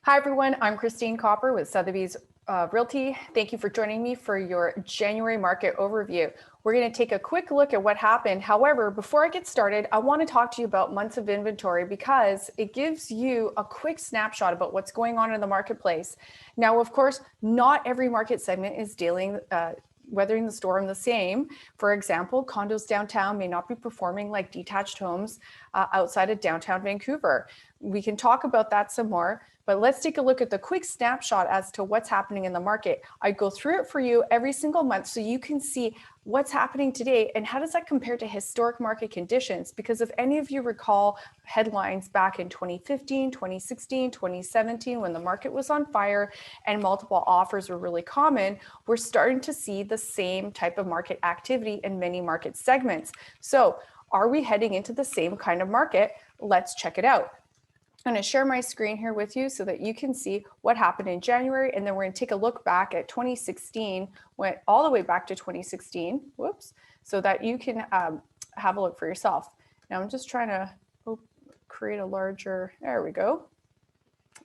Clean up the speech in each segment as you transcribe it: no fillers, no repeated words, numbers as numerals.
Hi, everyone. I'm Christine Kopr with Sotheby's Realty. Thank you for joining me for your January market overview. We're going to take a quick look at what happened. However, before I get started, I want to talk to you about months of inventory because it gives you a quick snapshot about what's going on in the marketplace. Now, of course, not every market segment is weathering the storm the same. For example, condos downtown may not be performing like detached homes outside of downtown Vancouver. We can talk about that some more, but let's take a look at the quick snapshot as to what's happening in the market. I go through it for you every single month so you can see what's happening today and how does that compare to historic market conditions. Because if any of you recall headlines back in 2015, 2016, 2017, when the market was on fire and multiple offers were really common, we're starting to see the same type of market activity in many market segments. So are we heading into the same kind of market? Let's check it out. I'm going to share my screen here with you so that you can see what happened in January, and then we're going to take a look back at 2016, went all the way back to 2016, so that you can have a look for yourself. Now I'm just trying to create a larger, there we go.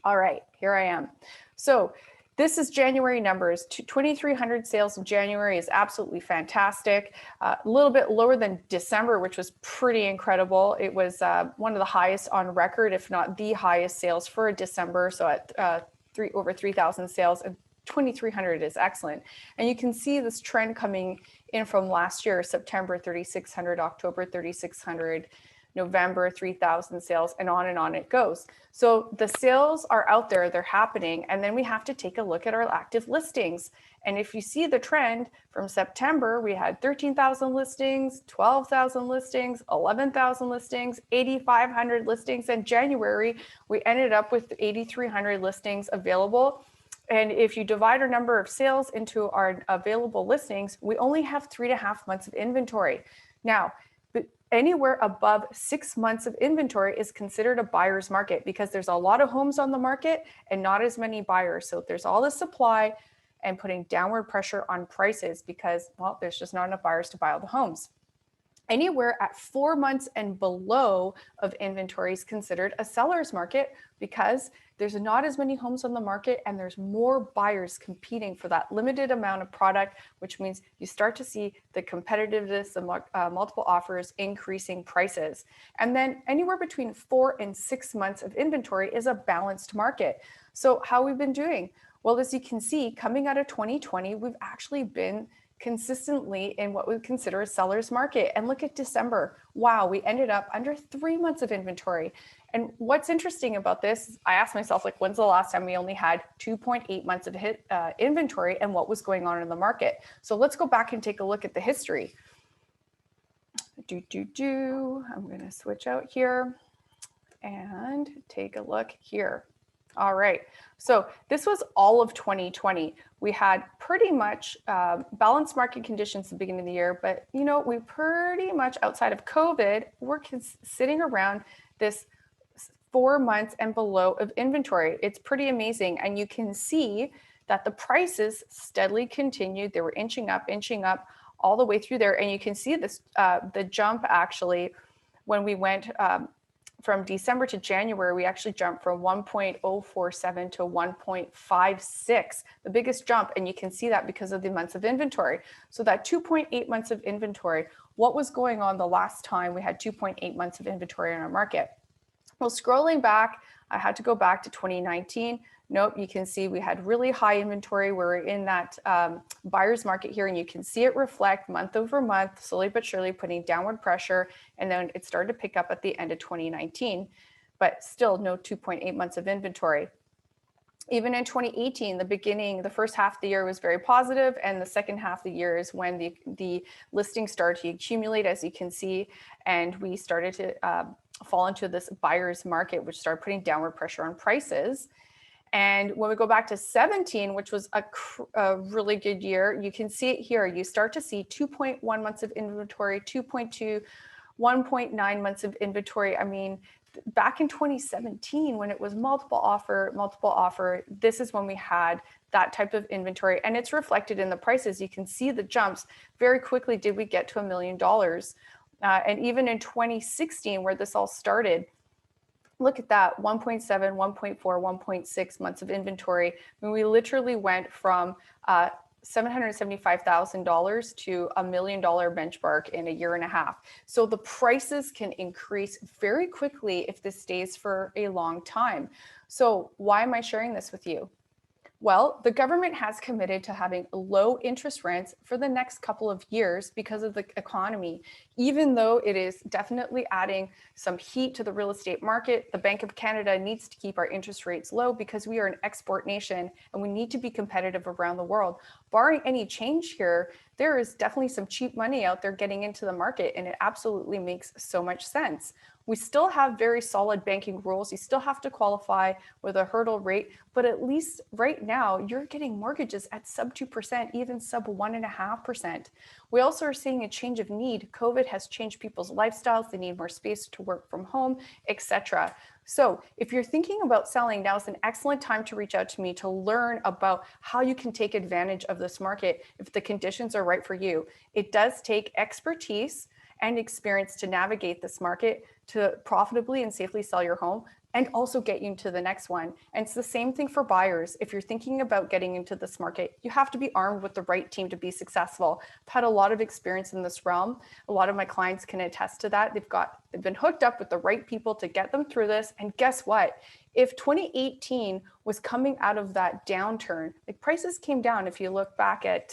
All right, here I am. So this is January numbers. 2,300 sales in January is absolutely fantastic. A little bit lower than December, which was pretty incredible. It was one of the highest on record, if not the highest sales for a December. So at over 3,000 sales, and 2,300 is excellent. And you can see this trend coming in from last year: September 3,600, October 3,600. November 3,000 sales, and on it goes. So the sales are out there, they're happening, and then we have to take a look at our active listings. And if you see the trend from September, we had 13,000 listings, 12,000 listings, 11,000 listings, 8,500 listings, and January we ended up with 8,300 listings available. And if you divide our number of sales into our available listings, we only have 3.5 months of inventory. Now, anywhere above 6 months of inventory is considered a buyer's market because there's a lot of homes on the market and not as many buyers. So there's all the supply and putting downward pressure on prices because, well, there's just not enough buyers to buy all the homes. Anywhere at 4 months and below of inventory is considered a seller's market because there's not as many homes on the market and there's more buyers competing for that limited amount of product, which means you start to see the competitiveness of multiple offers increasing prices. And then anywhere between 4 and 6 months of inventory is a balanced market. So how we've been doing? Well, as you can see, coming out of 2020, we've actually been consistently in what we consider a seller's market. And look at December. Wow, we ended up under 3 months of inventory. And what's interesting about this, I asked myself, like, when's the last time we only had 2.8 months of inventory and what was going on in the market? So let's go back and take a look at the history. I'm going to switch out here and take a look here. All right, so this was all of 2020. We had pretty much balanced market conditions at the beginning of the year, but you know, we pretty much, outside of COVID, we're sitting around this 4 months and below of inventory. It's pretty amazing. And you can see that the prices steadily continued. They were inching up all the way through there. And you can see this, the jump actually, when we went from December to January, we actually jumped from 1.047 to 1.56, the biggest jump. And you can see that because of the months of inventory. So that 2.8 months of inventory, what was going on the last time we had 2.8 months of inventory in our market? Well, scrolling back, I had to go back to 2019. Nope, you can see we had really high inventory. We're in that buyer's market here, and you can see it reflect month over month, slowly but surely putting downward pressure. And then it started to pick up at the end of 2019, but still no 2.8 months of inventory. Even in 2018, the first half of the year was very positive, and the second half of the year is when the listings started to accumulate, as you can see, and we started to fall into this buyer's market, which started putting downward pressure on prices. And when we go back to 17, which was a really good year, you can see it here. You start to see 2.1 months of inventory, 2.2, 1.9 months of inventory. I mean, back in 2017, when it was multiple offer, this is when we had that type of inventory, and it's reflected in the prices. You can see the jumps very quickly. Did we get to $1 million? And even in 2016, where this all started, Look at that, 1.7, 1.4, 1.6 months of inventory. I mean, we literally went from $775,000 to $1 million benchmark in a year and a half. So the prices can increase very quickly if this stays for a long time. So why am I sharing this with you? Well, the government has committed to having low interest rents for the next couple of years because of the economy. Even though it is definitely adding some heat to the real estate market, the Bank of Canada needs to keep our interest rates low because we are an export nation and we need to be competitive around the world. Barring any change here, there is definitely some cheap money out there getting into the market, and it absolutely makes so much sense. We still have very solid banking rules. You still have to qualify with a hurdle rate, but at least right now you're getting mortgages at sub 2%, even sub 1.5%. We also are seeing a change of need. COVID has changed people's lifestyles. They need more space to work from home, etc. So if you're thinking about selling, now is an excellent time to reach out to me to learn about how you can take advantage of this market if the conditions are right for you. It does take expertise and experience to navigate this market to profitably and safely sell your home and also get you into the next one. And it's the same thing for buyers. If you're thinking about getting into this market, you have to be armed with the right team to be successful. I've had a lot of experience in this realm. A lot of my clients can attest to that. They've been hooked up with the right people to get them through this. And guess what? If 2018 was coming out of that downturn, like prices came down. If you look back at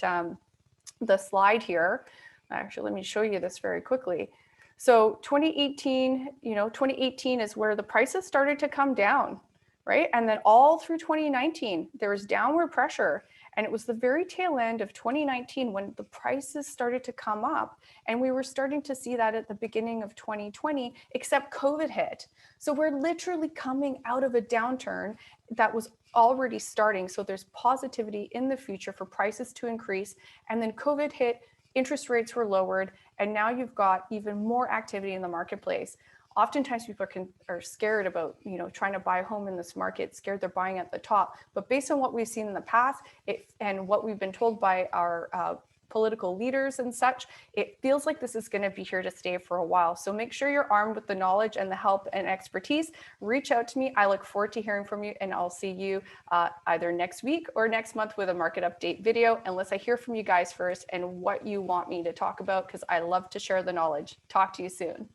the slide here, actually, let me show you this very quickly. So 2018 is where the prices started to come down, right? And then all through 2019, there was downward pressure. And it was the very tail end of 2019 when the prices started to come up. And we were starting to see that at the beginning of 2020, except COVID hit. So we're literally coming out of a downturn that was already starting. So there's positivity in the future for prices to increase. And then COVID hit, interest rates were lowered, and now you've got even more activity in the marketplace. Oftentimes people are scared about, trying to buy a home in this market, scared they're buying at the top. But based on what we've seen in the past and what we've been told by our political leaders and such, it feels like this is going to be here to stay for a while. So make sure you're armed with the knowledge and the help and expertise. Reach out to me. I look forward to hearing from you, and I'll see you either next week or next month with a market update video, unless I hear from you guys first and what you want me to talk about, because I love to share the knowledge. Talk to you soon.